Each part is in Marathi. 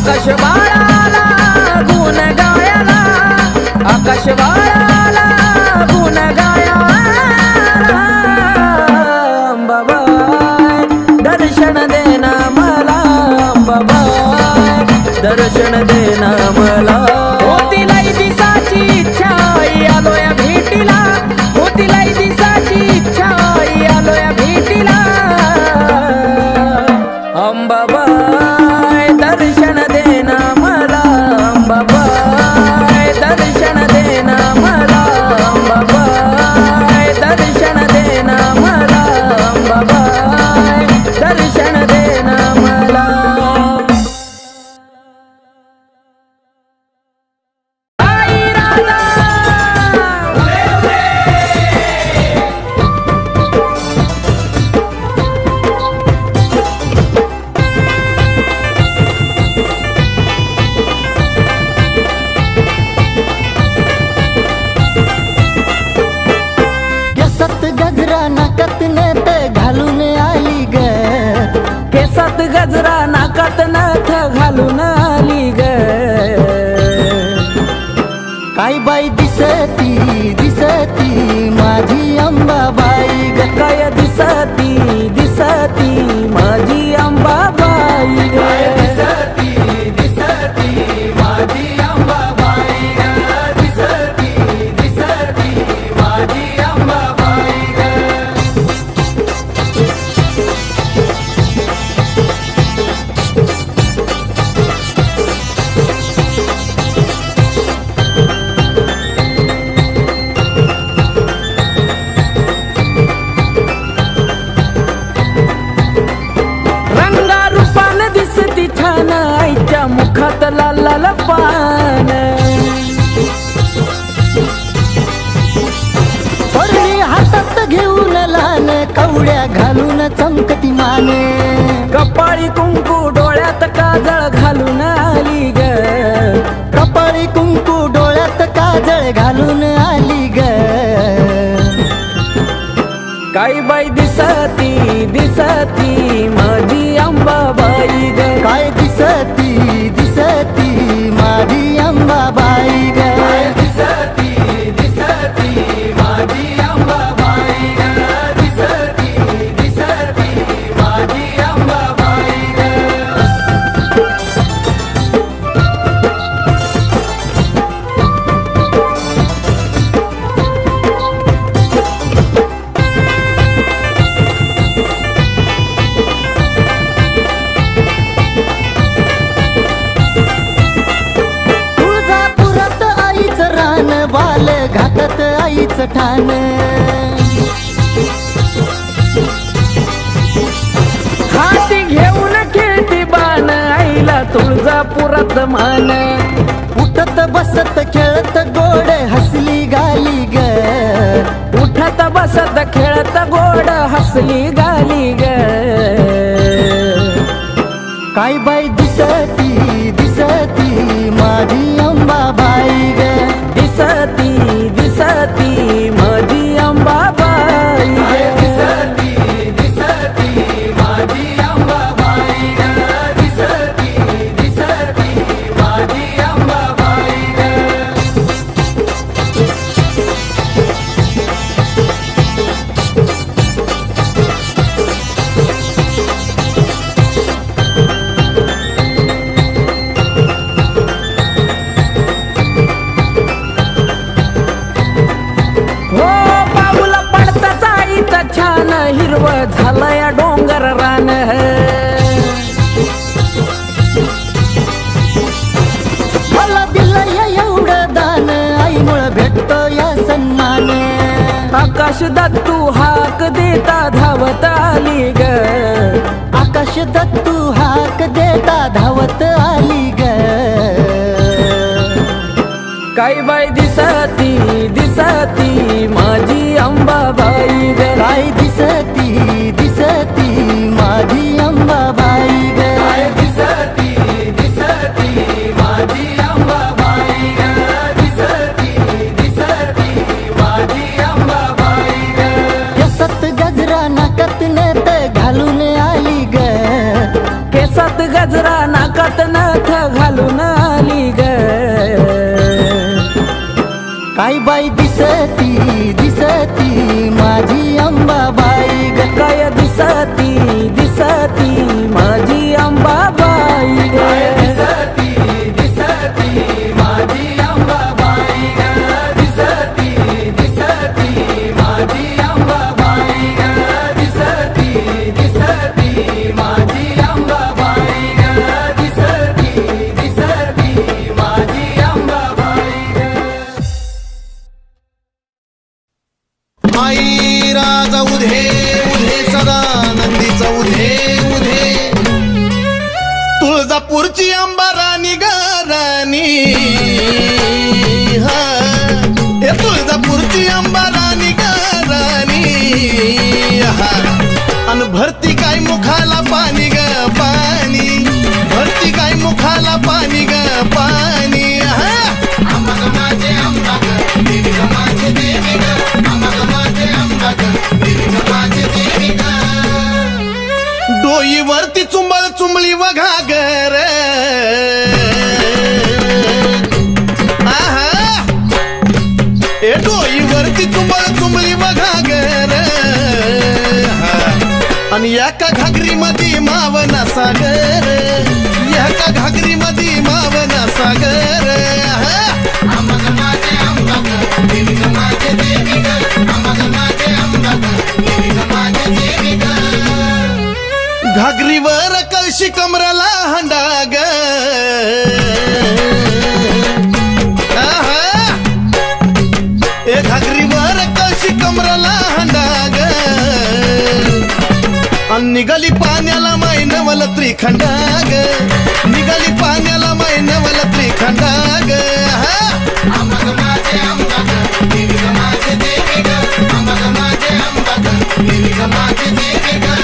आकाश बाळाला गुण गायला, आकाश बाळाला गुण गायला, अंबाबाई दर्शन देना मला, अंबाबाई दर्शन देना मला. होतीलाई दिसाची इच्छा आलोया भेटीला, होतीलाई दिसाची इच्छा आलोया भेटीला, अंबाबाई दर्शन देना मला, अंबाबाई दर्शन देना मला, अंबाबाई दर्शन देना मला, अंबाबाई दर्शन देना मला. केसात गजरा नाकात नथ घालून आली ग, काय बाई दिसती दिसती माझी अंबाबाई ग, काय दिसती दिसती माझी अंबाबाई ग, दिसती दिसती माझी अंबाबाई ग, दिसती दिसती माझी अंबाबाई ग. रंगारूपान दिसती छान आईच्या मुखात लाल लाल पान, परडी हातात घेऊन लहान कवड्या घालून चमकती मान, कपाळी कुंकू डोळ्यात काजळ घालून आली ग, कपाळी कुंकू डोळ्यात काजळ घालून आली ग. काय बाई दिसती दिसती माझी अंबाबाई ग, काय दिसती दिसती माझी अंबाबाई ग, दिसती दिसती माझी अंबाबाई ग, दिसती दिसती माझी अंबाबाई ग. तुळजापुरात आईचं रान, बाल घाटात आईचं ठाण, हाती घेऊन खेळती बाण आईला तुळजापुरात मान, उठत बसत खेळत गोड हसली गाली ग, उठत बसत खेळत गोड हसली गाली ग, काय बाई दिसती दिसती माझी अंबाबाई ग, दिसती दिसती माझी अंबाबाई ग, दिसती दिसती माझी अंबाबाई ग, दिसती दिसती माझी अंबाबाई ग. हो पाऊला पडताच आईचं छान हिरवं झालंय डोंगर रान, मला दिलंय एवढं दान, आईमुळं भेटतो या सन्मान, आकाश दत्तू हाक देता धावत आली ग, आकाश दत्तू हाक देता धावत आली ग. काय बाई दिसती दिसती माझी अंबाबाई ग, काय दिसती दिसती माझी अंबाबाई ग, दिसती दिसती माझी अंबाबाई ग, दिसती दिसती माझी अंबाबाई ग. केसात गजरा नाकात नथ घालून आली ग, केसात गजरा नाकात नथ घालून आली ग काय बाई दिसती दिसती माझी अंबाबाई ग काय दिसती दिसती माझी अंबाबाई ग दिसती दिसती माझी अंबाबाई ग दिसती दिसती माझी अंबाबाई ग दिसती दिसती माझी अंबाबाई ग दिसती दिसती माझी अंबाबाई ग आई राजा उधे उधे सदा नंदीचा उधे उधे तुळजापूरची अंबा राणी ग राणी हा हे तुळजापूरची अंबा राणी ग राणी हा अन भरती काय मुखाला पाणी ग पाणी भरती काय मुखाला पाणी ग पाणी हा अंबा माझे अंबा ग देवी ग माझे देवी ग अंबा माझे अंबा ग देवी ग माझे देवी ग डोईवरती चुंबळ चुंबळी वघा गर आहा ए डोईवरती चुंबळ चुंबळी वघा गर आणि एका घागरी मध्ये मावना सागर एका घागरी मध्ये मावना सागर आम्हाला माझे अंबा ग देवी ग माझे देवी ग आम्हाला माझे अंबा ग देवी ग माझे देवी ग घागरीवर कळशी कमराला हंडा ग आहा ए घागरीवर कळशी कमराला हंडा ग अन निघाली पाण्याला मैनवल त्रिखंडा ग निघाली पाण्याला मैनवल त्रिखंडा ग आम्हाला माझे अंबा ग देवी ग माझे देवी ग आम्हाला माझे अंबा ग देवी ग माझे देवी ग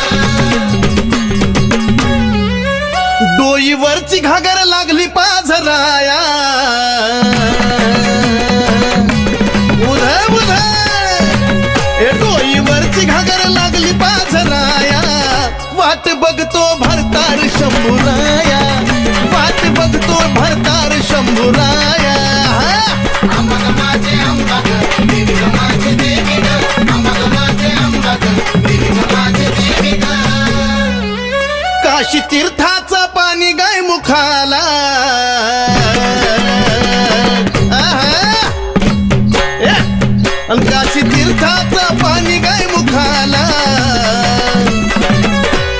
डोईवरची घागर लागली पाझराया उध उध ए डोईवरची घागर लागली पाझराया वाट बघतो भरतार शंभूराया वाट बघतो भरतार शंभूराया आम्हाला माझे अंबा ग देवी ग माझे देवी ग आम्हाला माझे अंबा ग देवी ग माझे देवी ग काशी तीर्थाचं पाणी गाय मुखाला आहा ए, अन काशी तीर्थाचं पाणी गाय मुखाला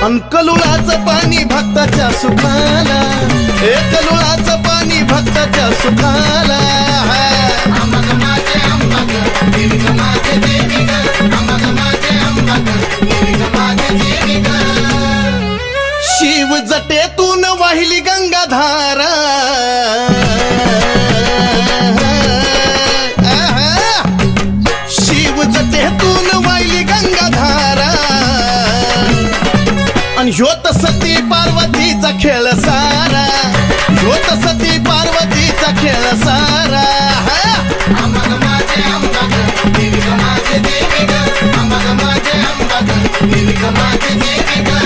अन कलुळाचं पाणी भक्ताच्या सुखाला ए कलुळाचं पाणी भक्ताच्या सुखाला आम्हाला माझे अंबा ग देवी ग माझे देवी ग आम्हाला माझे अंबा ग देवी ग माझे देवी ग शिव जटेतून वाहिली गंगाधारा शिव जटेतून वाहिली गंगाधारा आणि ह्योत सती पार्वतीचा खेळ सारा ह्योत सती पार्वतीचा खेळ सारा आम्हाला माझे अंबा ग देवी ग माझे देवी ग आम्हाला माझे अंबा ग देवी ग माझे देवी ग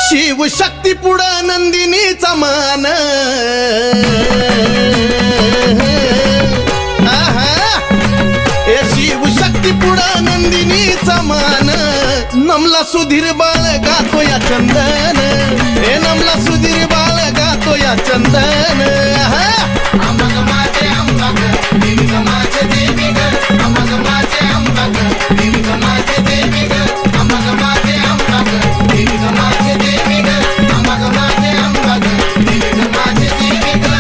शिव शक्ती पुढं नंदिनीचा मान आहा ए शिव शक्ती पुढं नंदिनीचा मान नमला सुधीर बाळ गातो या चंदन ए नमला सुधीर बाळ गातो या चंदन आम्हाला माझे अंबा ग देवी ग माझे देवी ग आम्हाला माझे अंबा ग देवी ग माझे देवी ग आम्हाला माझे अंबा ग देवी ग माझे देवी ग आम्हाला माझे अंबा ग देवी ग माझे देवी ग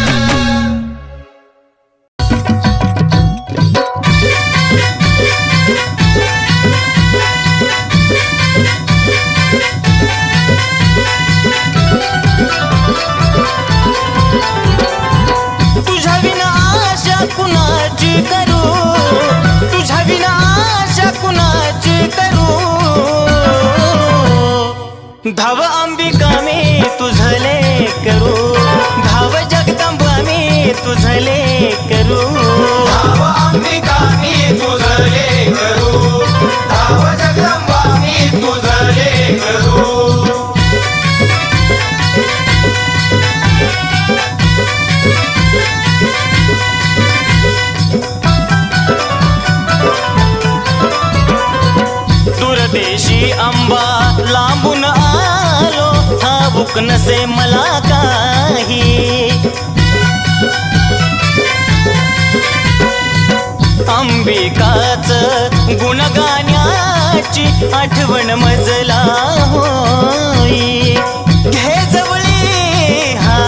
तुझ्या विना आशा कुणाची करू तुझ्या विना आशा कुणाची करू धाव अंबिका मी तुझले करू धाव जगदंबा मी तुझले करू धाव अंबिका मी तुझले करू धाव जगदंबा मी तुझले करू ठाऊक नसे मला काही, अंबिकाच गुणगाण्याची आठवण मजला होई. घे जवळी हा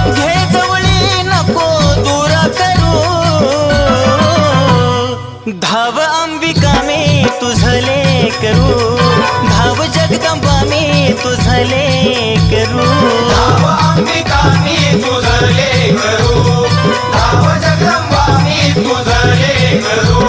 घे जवळी नको दूर करू, धाव अंबिका मी तुझले करू, धाव जगदंबा मी तुझले करू. धाव अंबिका मी तुझले करू, धाव जगदंबा मी तुझले करू.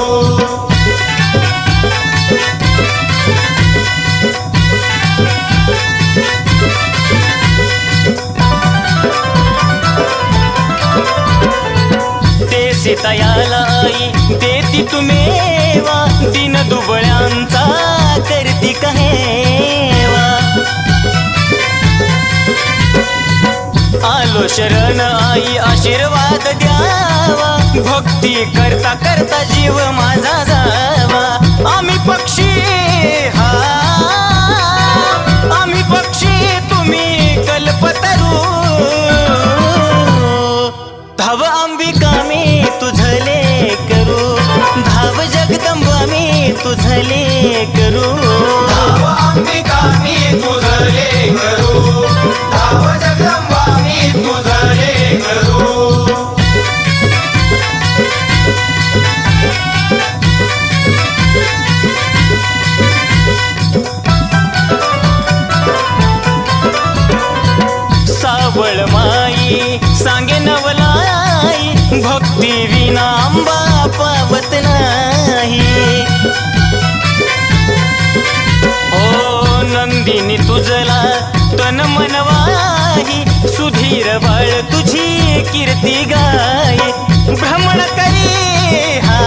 ते सीतायाला आई देती तुमेवा, दिन दुबळ्यांचा करती कहेवा. आलो शरण आई आशीर्वाद द्यावा, भक्ती करता करता जीव माझा जावा. आम्ही पक्षी हा आम्ही पक्षी तुम्ही कल्पतरू, धाव अंबिका मी तुझले करू, धाव जगदंबा मी तुझले करू. धाव अंबिका मी तुझले करू, धाव जगदंबा मी तुझले करू. सावळ माई सांगे नवलाई, भक्ती विना अंबा पावत नाही. ओ नंदिनी तुझला तन मनवाही, सुधीर बाळ तुझी कीर्ती गाई. भ्रमण करी हा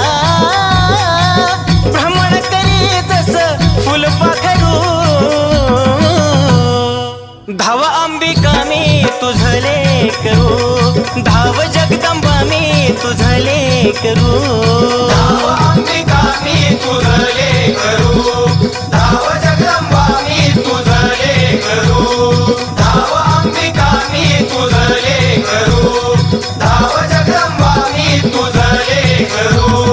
भ्रमण करी तस फुलपाखरू, धाव अंबिका मी तुझले करू, धाव जगदंबा मी तुझले करू. धाव अंबिका मी तुझले करू, धाव जगदंबा मी तुझले करू. धाव अंबिका मी तुझले करू, धाव जगदंबा मी तुझले करू.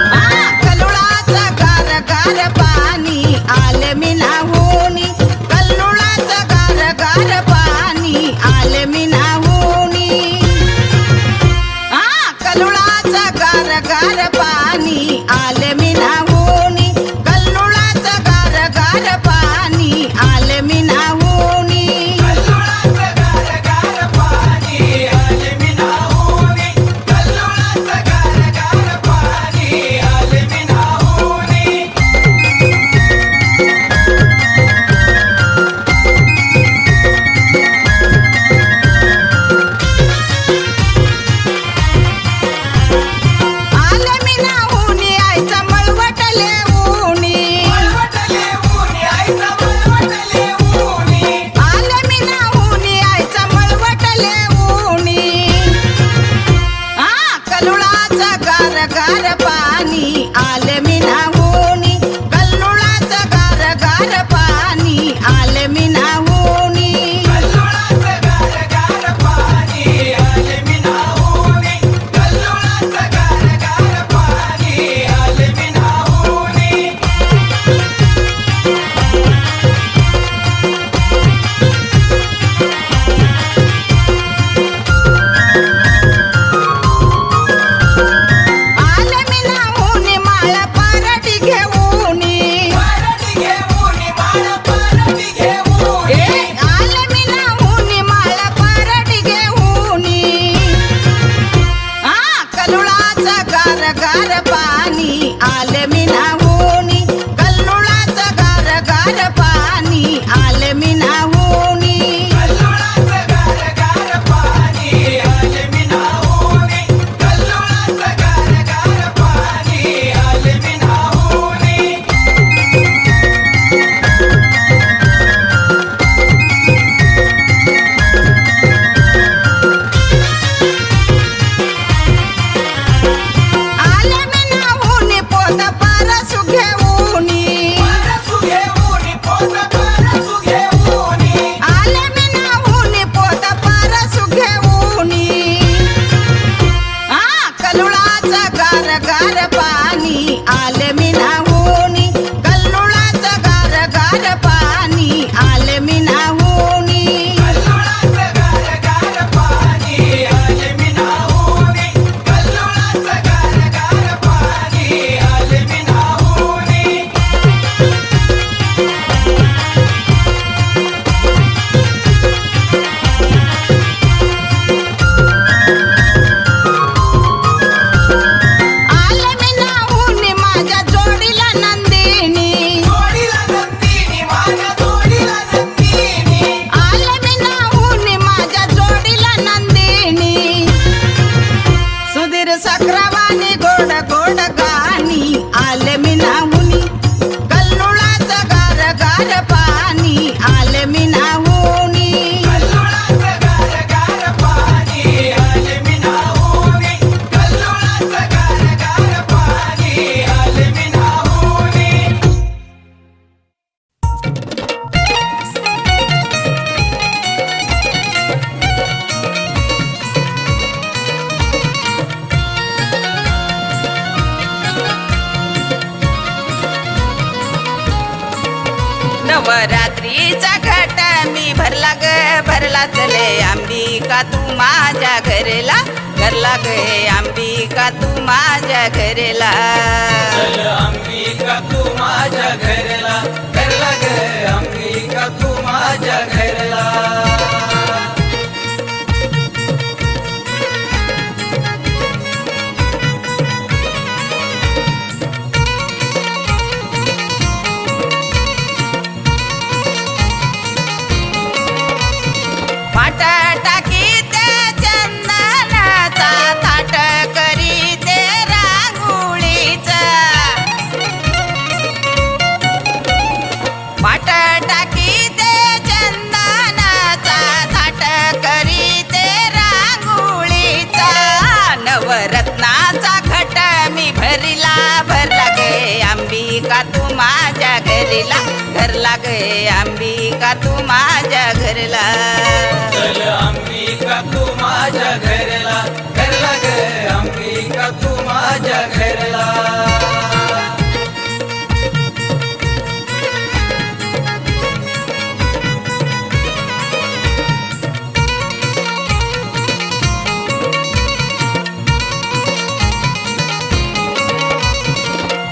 आ भरला चले अंबिका तू माझ्या घरला घरला गे अंबिका तू माझ्या घरला चल अंबिका तू माझ्या घरला घरला ग अंबिका तू माझ्या घरला पाट टाकी ते चंदनाचा थाट करी ते रांगोळीचा पाट टाकी ते चंदनाचा थाट करी ते रांगोळीचा नवरत्नाचा घट मी भरला भरला गे अंबिका तू माझ्या घरला घरला गे अंबिका तू माझ्या घरला चल अंबिका तू माझ्या घरला घरला ग अंबिका तू माझ्या घरला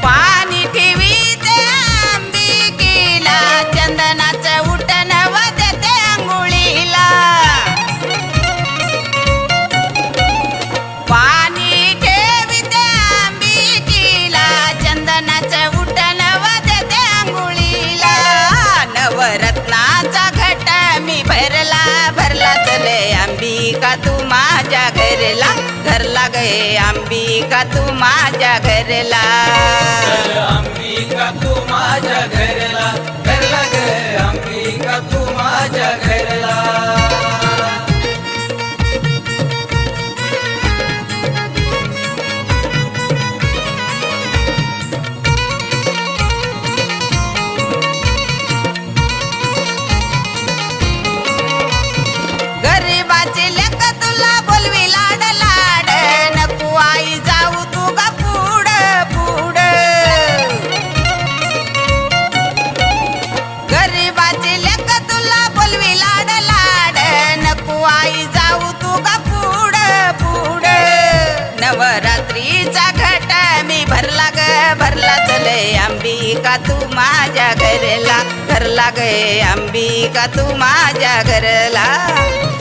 पाणी ठेवी ते अंबिकेला चंदनाचं उठण वदते अंघोळीला पाणी ठेवी ते अंबिकेला चंदनाचं उठण वदते अंघोळीला नवरत्नाचा घट मी भरला भरला चले अंबिका तू माझ्या घरला घरला गे अंबिका तू माझ्या घरला चल अंबिका तू माझ्या घरला घरला ग अंबिका तू माझ्या घरला गरीबाचे लेक तुला बोलवी लाड लाड नको आई जाऊ तू गा पुढ पुढ गरीबाचे लेक तुला बोलवी लाड लाड नको आई जाऊ तू गा पुढ पुढ नवरात्रीचा घट मी भरला ग भरला चले अंबिका तू माझ्या घरला घरला गे अंबिका तू माझ्या घरला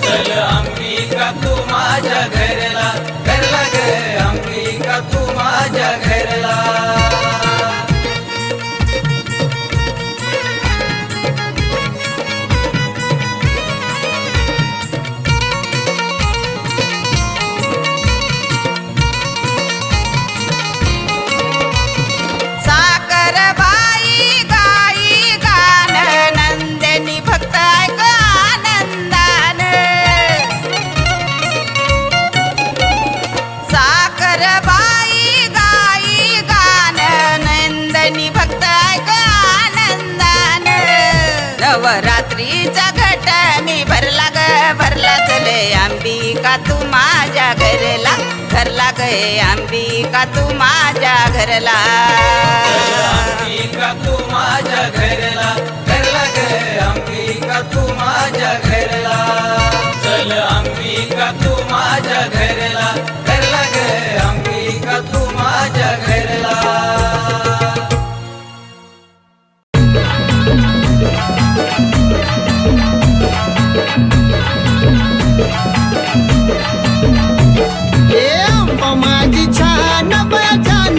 चल अंबिका तू माझ्या घरला घरला ग अंबिका तू माझ्या घरला साखर बाई गाई गान नंदिनी भक्त ऐक आनंदान साखर बाई गाई गान नंदिनी भक्त ऐक आनंदान नवरात्रीचा घट मी भरला ग भरला चले अंबिका तू माझ्या घरला घरला गे अंबिका तू माझ्या घरला अंबिका तू माझ्या घरला घरला ग अंबिका तू माझ्या घरला चल अंबिका तू माझ्या घरला घरला ग अंबिका तू माझ्या घरला ए अंबा माझी छान बया छान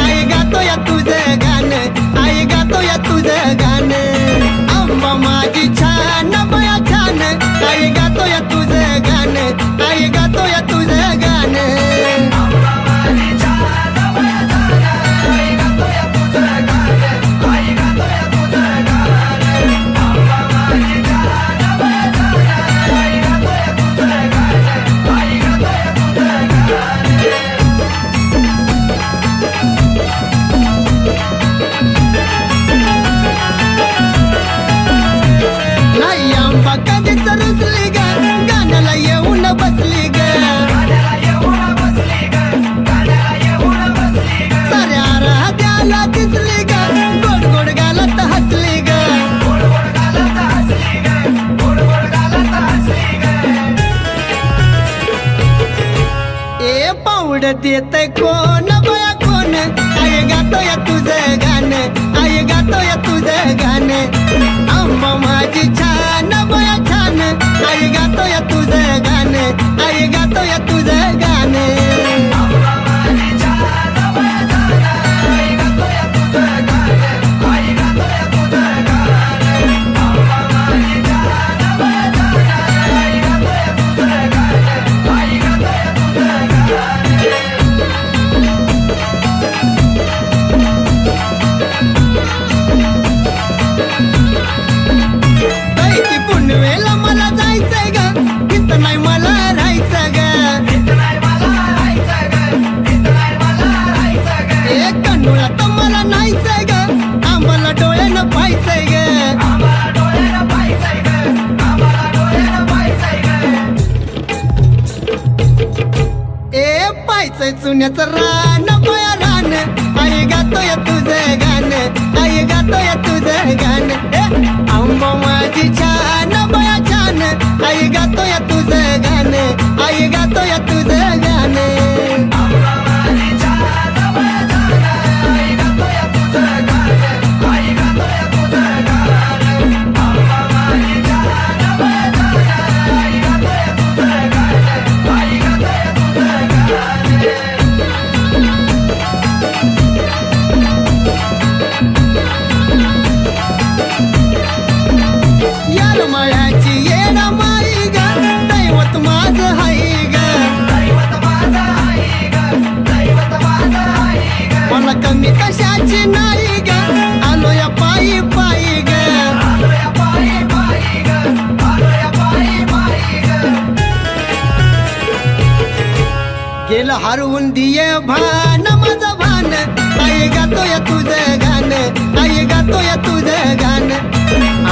आई गातो या तुझं गाणं आई गातो या तुझं गाणं अंबा माझी छान बया छान गोड देतय कोण बया कोण आई गातोय तुझं गाणं आई गातोय तुझं गाणं आंबा माझी छान बया छान आई गातोय तुझं गाणं आई गातोय तुझं गाणं कैकी पुनवेला मला जायचंय ग इथं नाही मला राहायचं ग एक कन्नूला तर मला नाहीचंय ग आम्हाला डोळ्यानं पाहायचंय ग ए पाहायचंय चुन्याचं रान बया रान आई गातोय तुझं गाणं आई गातोय तुझं गाणं आंबा माझी छान बया छान आई गातोय तुझं गाणं आई गातोय तुझं गाणं यार मायाची येणा माई ग दैवत माझं हाय ग मला कमी कशाची नाही ग आलो या पायी पायी ग गेलं हरवून दिये भान माझं भान आई गातोय तुझं गाणं आई गातोय तुझं गाणं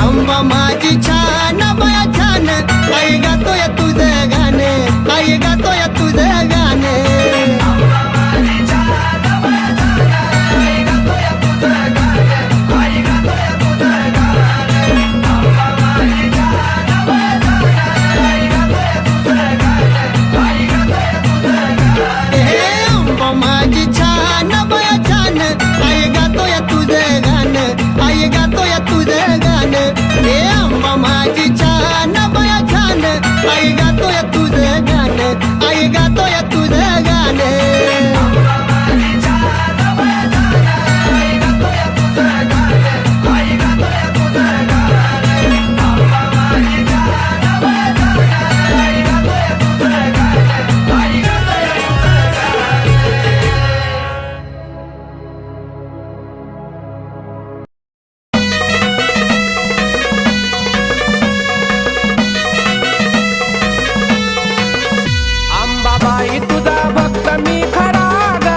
आंबा माझी छान बया छान आई गातोय तुझं गाणं आई गातोय तुझं गाणं आंबा माझी छान बया छान आई गातोय तुझं गाणं आई गातोय तुझं गाणं हे आंबा माझी छान बया छान आई गातोय तुझं गाणं आई गातोय तुझं गाणं अंबाबाई तुझा भक्त मी खरा ग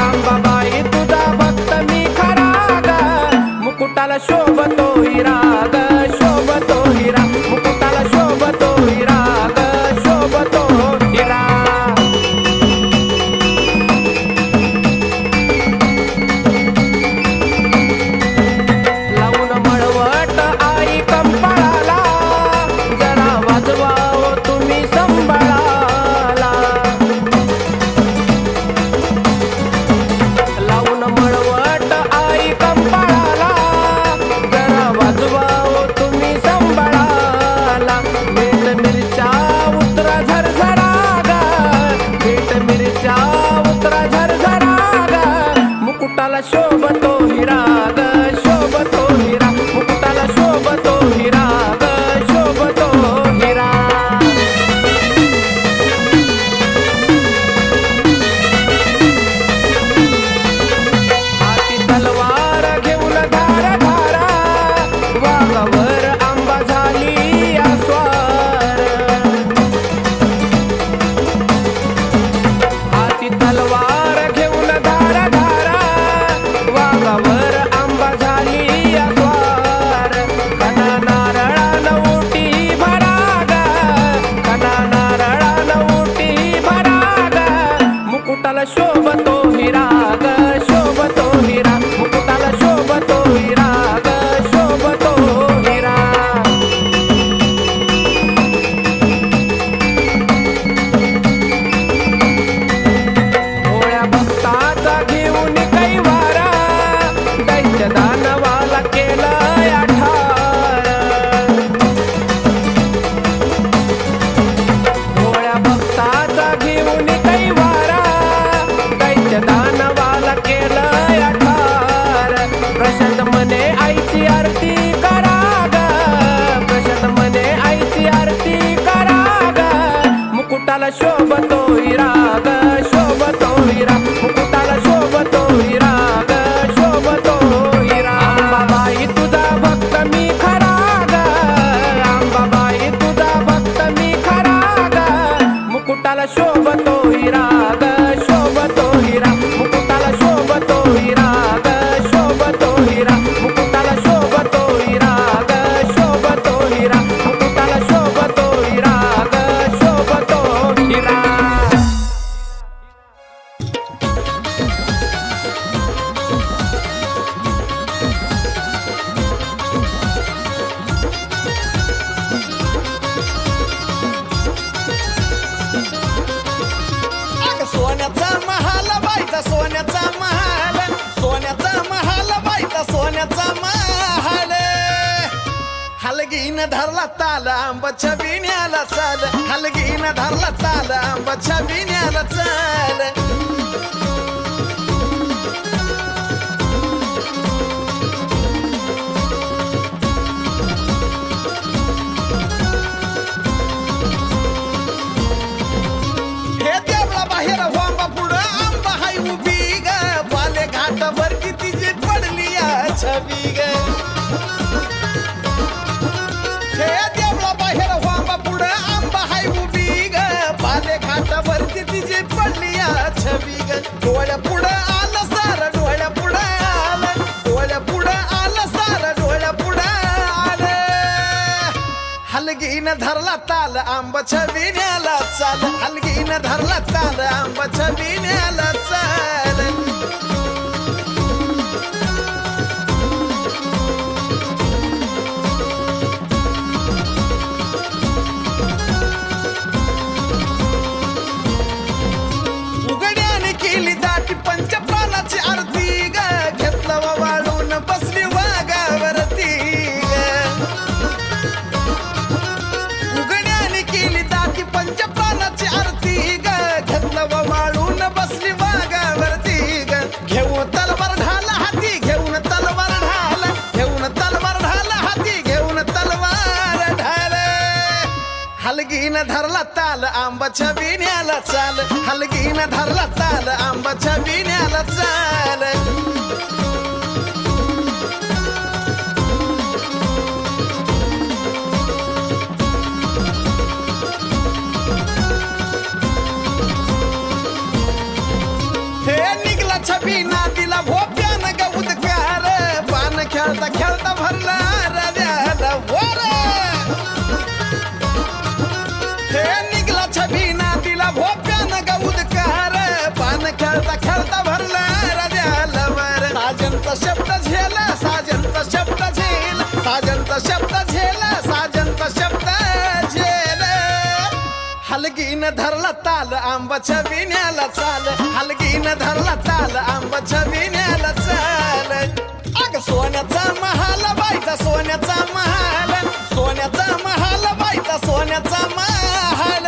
अंबाबाई तुझा भक्त मी खरा ग मुकुटाला शोभतो हिरा ग शोभतो हिरा मुकुटाला शोभतो हिरा ग शोभतो हिरा लावून मळवट आई कंपाळाला जरा वाजवा ओ तुम्ही संभाळाला लावून मळवट आई कंपाळाला जरा वाजवा ओ तुम्ही संभाळाला मीठ मिरच्या उतरा झरझरा ग मीठ मिरच्या उतरा झरझरा ग मुकुटाला शोभतो हिरा ग शोभतो हिरा मुकुटाला शोभतो हिरा ग शोभतो हिरा हाती तलवार घेऊन धारा धारा वाघावर आंबा झाली आस्वार हाती तलवार घेऊन धारा धारा मुकुटाला शोभतो हिरा ग शोभतो हिरा मुकुटाला शोभतो हिरा ग शोभतो हिरा अंबाबाई तुझा भक्त मी खरा ग अंबाबाई तुझा भक्त मी खरा ग मुकुटाला शोभतो हिरा ग शोभतो हिरा मुकुटाला शोभतो हिरा ग शोभतो हिरा मुकुटाला शोभतो हिरा ग शोभतो हिरा मुकुटाला शोभतो हिरा ग शोभतो हिरा अग सोन्याचा महाल बाईचा सोन्याचा महाल सोन्याचा महाल बाईचा सोन्याचा महाल हलगीन धरला ताल आंबाच्या बिण्याला चाल हलगीन धरला ताल आंबाच्या बिण्याला चाल हे देवळा बाहेर वांबा पुढं आंबा हाय उभी ग बाले घाटावर किती जी पडली या छबी ग हे देवळा बाहेर वांबा पुढं आंबा हाय उभी ग बाले घाटावर किती जी पडली या छबी ग डोळ्या पुढं आलं सार डोळ्या पुढं आलं डोळ्या पुढं आलं सार डोळ्या पुढं आलं हलगीन धरला ताल आंबाच्या बिण्याला चाल हलगीन धरला ताल आंबाच्या बिण्याला चाल उघड्याने केली दाटी पंचप्राणाची आरती ग घेतलं वाळून बसली वाघावरती ग उघड्याने केली दाटी पंचप्राणाची आरती ग घेतलं वाळून बसली वाघावरती ग घेऊन तलवार ढाल हाती घेऊन तलवार ढाल घेऊन तलवार ढाल हाती घेऊन तलवार ढाल हलगीन धरला ताल आंबाच्या बिण्याला चाल हलगीन धरला ताल आंबाच्या बिण्याला चाल हे निघला छबी नातीला भोप्यान ग उदकार पान खेळता खेळता भरला रद्याला वर हे निघला छबी नातीला भोप्यान ग उदकार पान खेळता खेळता भरला रद्याला वर साजनचा शब्द झेला साजनचा शब्द झेल साजनचा शब्द झेला साजनचा शब्द झेल हलगीन धरला ताल आंबाच्या बिण्याला चाल हलगीन धरला ताल आंबाच्या बिण्याला चाल अग सोन्याचा महाल बाईचा सोन्याचा महाल सोन्याचा महाल बाईचा सोन्याचा महाल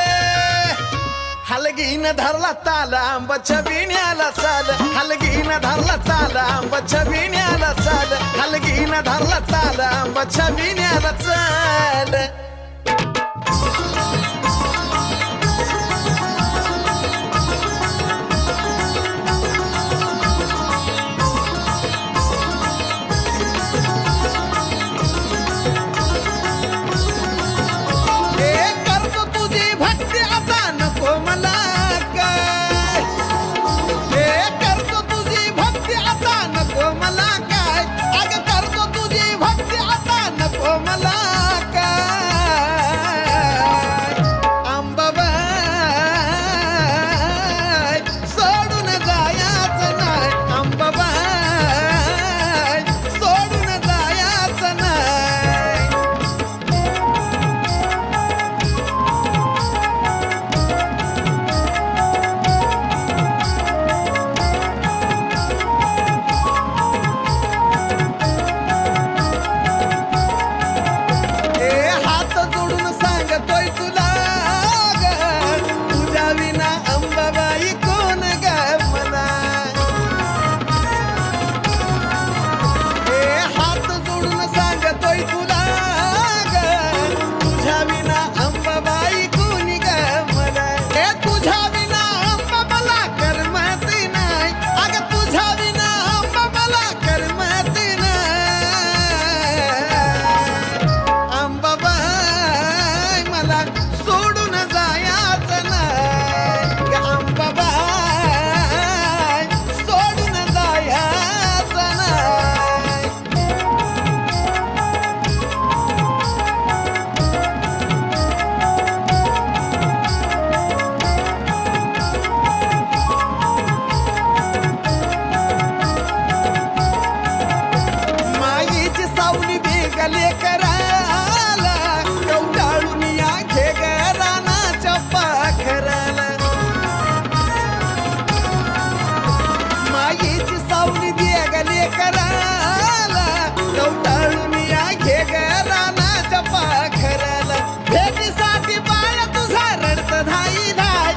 हलगीन धरला ताल आंबाच्या बिण्याला चाल हलगीन धरला ताल आंबाच्या बिण्याला चाल हलगीन धरला ताल आंबाच्या बिण्याला चाल हे करतो तुझी भक्ती आता नको मला काय हे करतो तुझी भक्ती आता नको मला काय अग करतो तुझी भक्ती आता नको मला काय मला सोडून जायाचं नाही अंबाबाई सोडून जायाचं नाही माईची सावली बेगले कराला कवटाळून या घे रानाच्या पाखराला माईची सावली बेगले कराला कवटाळून या घे रानाच्या पाखराला भेटीसाठी बाळ तुझा रडत धाई धाय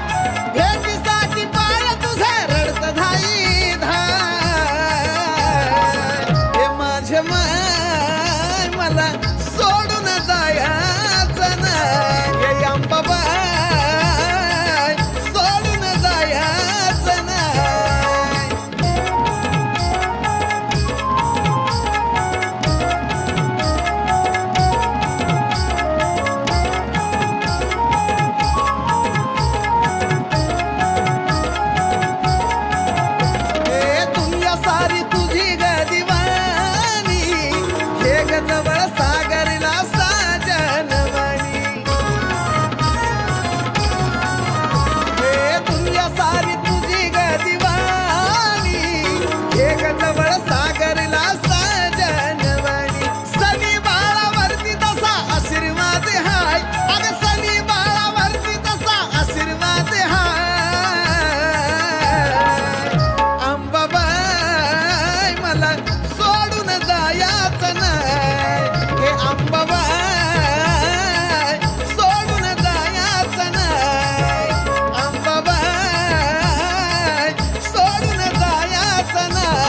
भेटीसाठी बाळ तुझा रडत धाई धाय हे माझे माय मला सोडून जायाचं नाही हे अंबाबाई सोडून जायाचं नाही हे दुनिया सारी तुझी ग दिवाणी हे ग जवळ सागरला साजनवाणी हे दुनिया सारी तुझी ग दिवाणी हे ग जवळ सागरला साजनवाणी सनी बाळावरती तसा आशीर्वाद हाय अग सनी बाळावरती तसा आशीर्वाद हाय अंबाबाई मला सोडून जायाचं नाही हे अंबाबाई सोडून जायाचं नाही अंबाबाई सोडून जायाचं नाही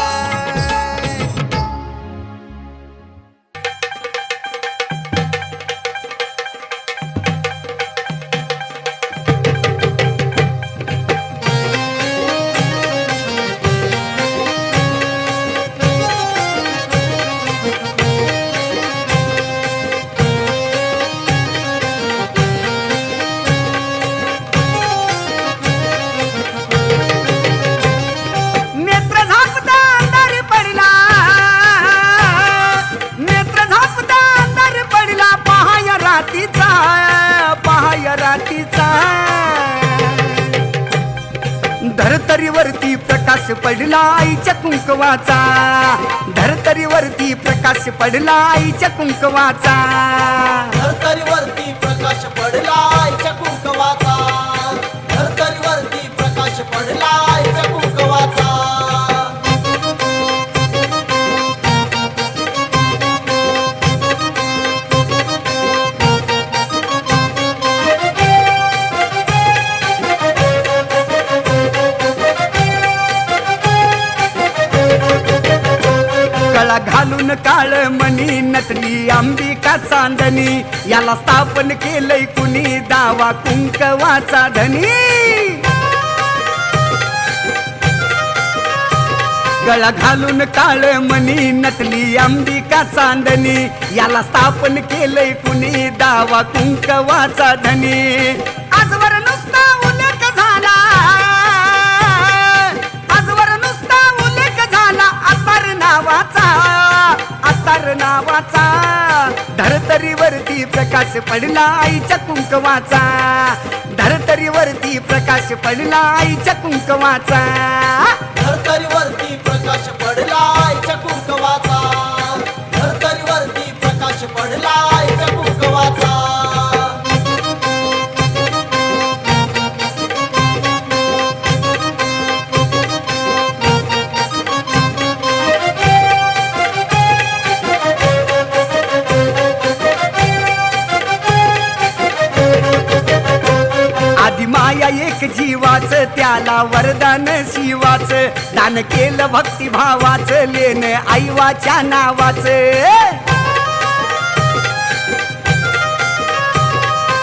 नेत्र झापता अंधार पडला नेत्र झापता अंधार पडला पहाय रातीचा धरतरीवरती प्रकाश पडला आईच्या कुंकवाचा धरतरीवरती प्रकाश पडला आईच्या कुंकवाचा धरतरीवरती प्रकाश पडला आईच्या कुंकवाचा धरतरीवरती प्रकाश पडला आईच्या कुंकवाचा कळा घालून काळ मणी नटली अंबिका चांदणी याला स्थापन केलंय कुणी दावा कुंकवाचा धनी गळा घालून काळ मणी नटली अंबिका चांदणी याला स्थापन केलंय कुणी दावा कुंकवाचा धनी आजवर नुसता उल्लेख झाला आजवर नुसता उल्लेख झाला अत्तर नावाचा धरतरीवरती प्रकाश पडला आईच्या कुंकवाचा धरतरीवरती प्रकाश पडला आईच्या कुंकवाचा धरतरीवरती प्रकाश पडला आईच्या कुंकवाचा धरतरीवरती प्रकाश पडला आईच्या कुंकवाचा आधी माया एक जीवाच त्याला वरदान शिवाच दान केलं भक्तिभावाच लेन आईवाच्या नावाच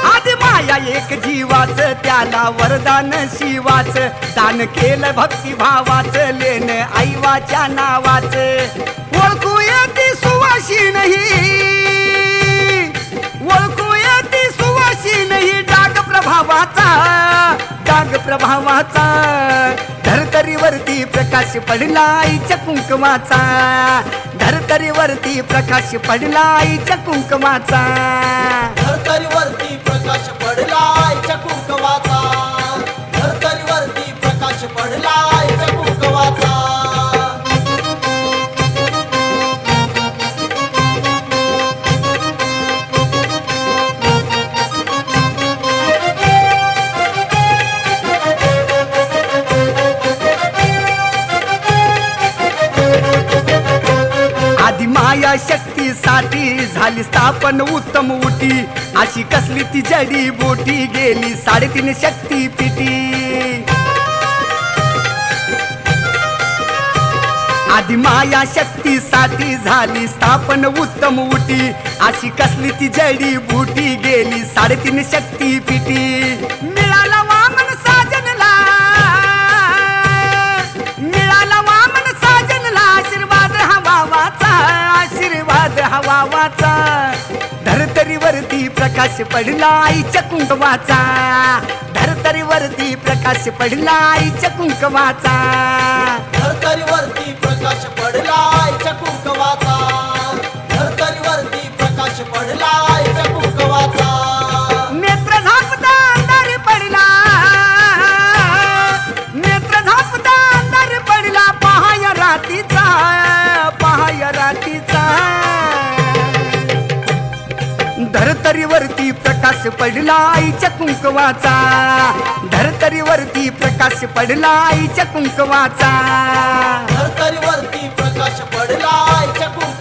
आधी माया एक जीवाच त्याला वरदान शिवाच दान केलं भक्तिभावाच लेन आईवाच्या नावाच ओळखू येती सुवाशी नाही ओळखू येती सुवाशी नाही प्रभावाचा, डाग प्रभावाचा, धरतरीवरती प्रकाश पडला आईच्या कुंकवाचा, धरतरीवरती प्रकाश पडला आईच्या कुंकवाचा. धरतरीवरती प्रकाश पडला आईच्या कुंकवाचा, धरतरीवरती प्रकाश पडला आईच्या कुंकवाचा. आधी माया शक्तीसाठी झाली स्थापन उत्तम उटी, अशी कसली ती जडी बोटी गेली 3.5 शक्ती पिटी. आधी माया शक्तीसाठी झाली स्थापन उत्तम उटी, अशी कसली ती जडी बुटी गेली 3.5 शक्ती पिटी. मिळाला वामन साजनला, मिळाला वामन साजनला आशीर्वाद हवावाचा, आशीर्वाद हवावाचा. धरतरीवरती प्रकाश पडला आईच्या कुंकवाचा, धरतरीवरती प्रकाश पडला आईच्या कुंकवाचा. धरतरीवरती प्रकाश पडला आईच्या कुंकवाचा, धरतरीवरती प्रकाश पडला आईच्या कुंकवाचा. नेत्र झापता अंधार पडला, नेत्र झापता अंधार पडला, पहाय रातीचा, पहाय रातीचा. धरतरीवरती प्रकाश पडला आईच्या कुंकवाचा, धरतरीवरती प्रकाश पडला आईच्या कुंकवाचा. धरतरीवरती प्रकाश पडला आईच्या कुंकवाचा.